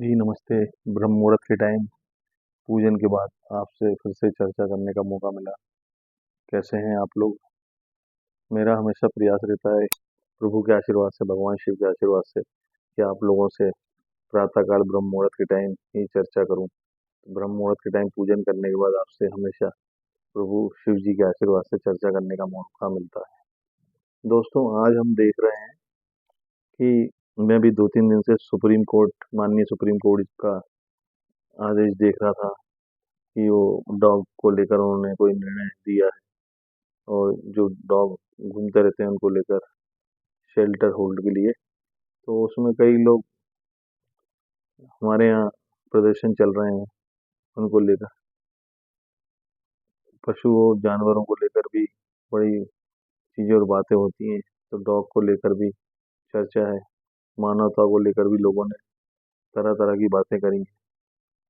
जी नमस्ते। ब्रह्म मुहूर्त के टाइम पूजन के बाद आपसे फिर से चर्चा करने का मौका मिला। कैसे हैं आप लोग? मेरा हमेशा प्रयास रहता है प्रभु के आशीर्वाद से, भगवान शिव के आशीर्वाद से, कि आप लोगों से प्रातःकाल ब्रह्म मुहूर्त के टाइम ही चर्चा करूं। ब्रह्म मुहूर्त के टाइम पूजन करने के बाद आपसे हमेशा प्रभु शिव जी के आशीर्वाद से चर्चा करने का मौका मिलता है। दोस्तों, आज हम देख रहे हैं कि मैं भी 2-3 दिन से सुप्रीम कोर्ट, माननीय सुप्रीम कोर्ट का आदेश देख रहा था कि वो डॉग को लेकर उन्होंने कोई निर्णय दिया है, और जो डॉग घूमते रहते हैं उनको लेकर शेल्टर होल्ड के लिए। तो उसमें कई लोग हमारे यहाँ प्रदर्शन चल रहे हैं उनको लेकर। पशु और जानवरों को लेकर भी बड़ी चीज़ें और बातें होती हैं। तो डॉग को लेकर भी चर्चा है, मानवता को लेकर भी लोगों ने तरह तरह की बातें करी हैं।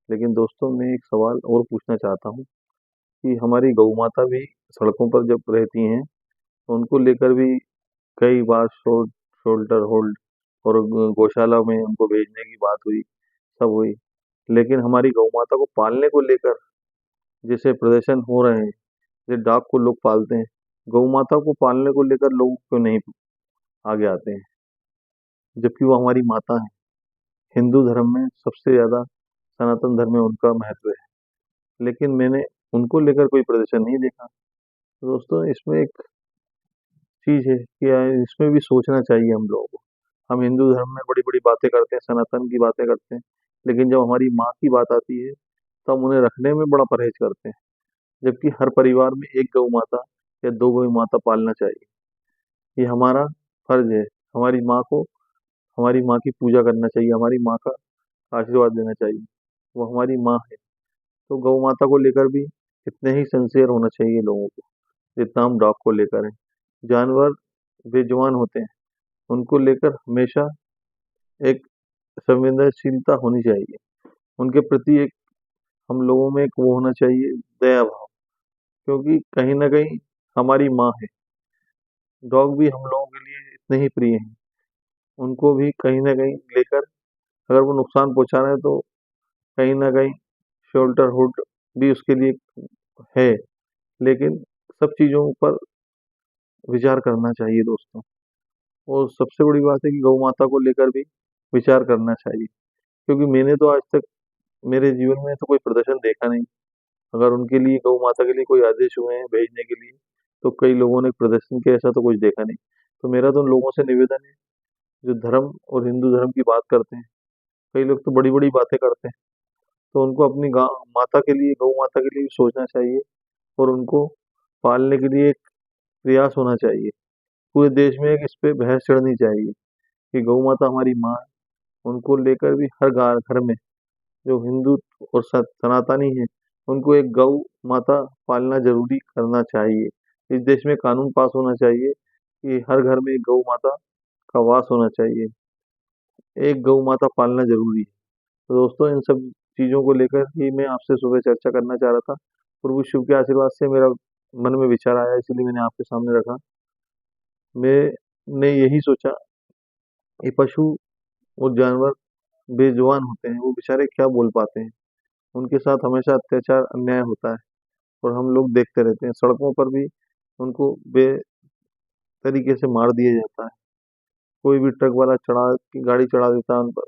लेकिन दोस्तों, मैं एक सवाल और पूछना चाहता हूँ कि हमारी गौ माता भी सड़कों पर जब रहती हैं तो उनको लेकर भी कई बार शोल्टर होल्ड और गौशाला में उनको भेजने की बात हुई, सब हुई। लेकिन हमारी गौ माता को पालने को लेकर जैसे प्रदर्शन हो रहे हैं, जैसे डॉग को लोग पालते हैं, गौ माता को पालने को लेकर लोग क्यों नहीं आगे आते हैं, जबकि वो हमारी माता है। हिंदू धर्म में सबसे ज्यादा सनातन धर्म में उनका महत्व है, लेकिन मैंने उनको लेकर कोई प्रदर्शन नहीं देखा। तो दोस्तों, इसमें एक चीज है कि इसमें भी सोचना चाहिए हम लोगों को। हम हिंदू धर्म में बड़ी बड़ी बातें करते हैं, सनातन की बातें करते हैं, लेकिन जब हमारी माँ की बात आती है तो हम उन्हें रखने में बड़ा परहेज करते हैं। जबकि हर परिवार में एक गौ माता या दो गौ माता पालना चाहिए, ये हमारा फर्ज है। हमारी माँ को, हमारी माँ की पूजा करना चाहिए, हमारी माँ का आशीर्वाद देना चाहिए, वो हमारी माँ है। तो गौ माता को लेकर भी इतने ही सिंसियर होना चाहिए लोगों को, जितना हम डॉग को लेकर है। जानवर बेजुबान होते हैं, उनको लेकर हमेशा एक संवेदनशीलता होनी चाहिए। उनके प्रति एक, हम लोगों में एक वो होना चाहिए, दया भाव। क्योंकि कहीं ना कहीं हमारी माँ है। डॉग भी हम लोगों के लिए इतने ही प्रिय हैं। उनको भी कहीं ना कहीं लेकर, अगर वो नुकसान पहुंचा रहे हैं तो कहीं ना कहीं शोल्टर हुड भी उसके लिए है। लेकिन सब चीजों पर विचार करना चाहिए दोस्तों। और सबसे बड़ी बात है कि गौ माता को लेकर भी विचार करना चाहिए। क्योंकि मैंने तो आज तक मेरे जीवन में तो कोई प्रदर्शन देखा नहीं। अगर उनके लिए, गौ माता के लिए कोई आदेश हुए हैं भेजने के लिए, तो कई लोगों ने प्रदर्शन किया, ऐसा तो कुछ देखा नहीं। तो मेरा तो उन लोगों से निवेदन है जो धर्म और हिंदू धर्म की बात करते हैं। कई लोग तो बड़ी बड़ी बातें करते हैं, तो उनको अपनी माता के लिए, गौ माता के लिए भी सोचना चाहिए, और उनको पालने के लिए एक प्रयास होना चाहिए। पूरे देश में एक इस पे बहस चढ़नी चाहिए कि गौ माता हमारी माँ है। उनको लेकर भी हर घर में जो हिंदू और सनातनी है, उनको एक गौ माता पालना जरूरी करना चाहिए। इस देश में कानून पास होना चाहिए कि हर घर में एक गौ माता का वास होना चाहिए। एक गौ माता पालना जरूरी है। तो दोस्तों, इन सब चीजों को लेकर ही मैं आपसे सुबह चर्चा करना चाह रहा था। प्रभु शिव के आशीर्वाद से मेरा मन में विचार आया, इसलिए मैंने आपके सामने रखा। मैंने यही सोचा, ये पशु और जानवर बेजुबान होते हैं, वो बेचारे क्या बोल पाते हैं। उनके साथ हमेशा अत्याचार, अन्याय होता है, और हम लोग देखते रहते हैं। सड़कों पर भी उनको बे तरीके से मार दिया जाता है। कोई भी ट्रक वाला चढ़ा की गाड़ी चढ़ा देता है उन पर।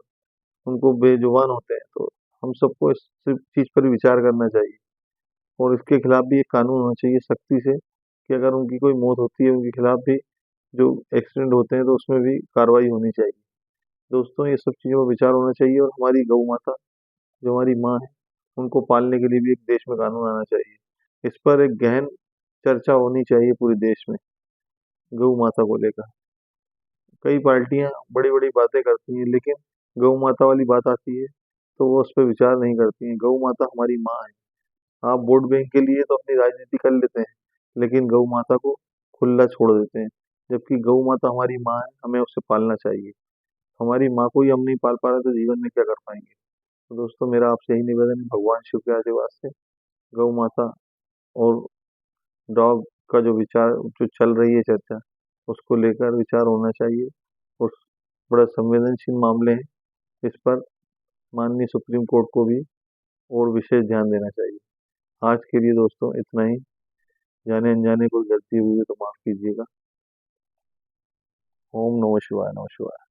उनको बेजुबान होते हैं। तो हम सबको इस चीज पर विचार करना चाहिए, और इसके खिलाफ भी एक कानून होना चाहिए सख्ती से, कि अगर उनकी कोई मौत होती है, उनके खिलाफ भी, जो एक्सीडेंट होते हैं तो उसमें भी कार्रवाई होनी चाहिए। दोस्तों, ये सब चीजों पर विचार होना चाहिए, और हमारी गौ माता जो हमारी माँ है, उनको पालने के लिए भी एक देश में कानून आना चाहिए। इस पर एक गहन चर्चा होनी चाहिए पूरे देश में, गौ माता को लेकर। कई पार्टियां बड़ी बड़ी बातें करती हैं, लेकिन गौ माता वाली बात आती है तो वो उस पर विचार नहीं करती हैं। गौ माता हमारी माँ है। आप वोट बैंक के लिए तो अपनी राजनीति कर लेते हैं, लेकिन गौ माता को खुला छोड़ देते हैं। जबकि गौ माता हमारी माँ है, हमें उसे पालना चाहिए। हमारी माँ को ही हम नहीं पाल पा रहे तो जीवन में क्या कर पाएंगे। तो दोस्तों, मेरा आपसे यही निवेदन है, भगवान शिव के आशीर्वाद से गौ माता और डॉग का जो विचार, जो चल रही है चर्चा, उसको लेकर विचार होना चाहिए। और बड़ा संवेदनशील मामले हैं, इस पर माननीय सुप्रीम कोर्ट को भी और विशेष ध्यान देना चाहिए। आज के लिए दोस्तों इतना ही। जाने अनजाने कोई गलती हुई है तो माफ कीजिएगा। ओम नमः शिवाय, नमः शिवाय।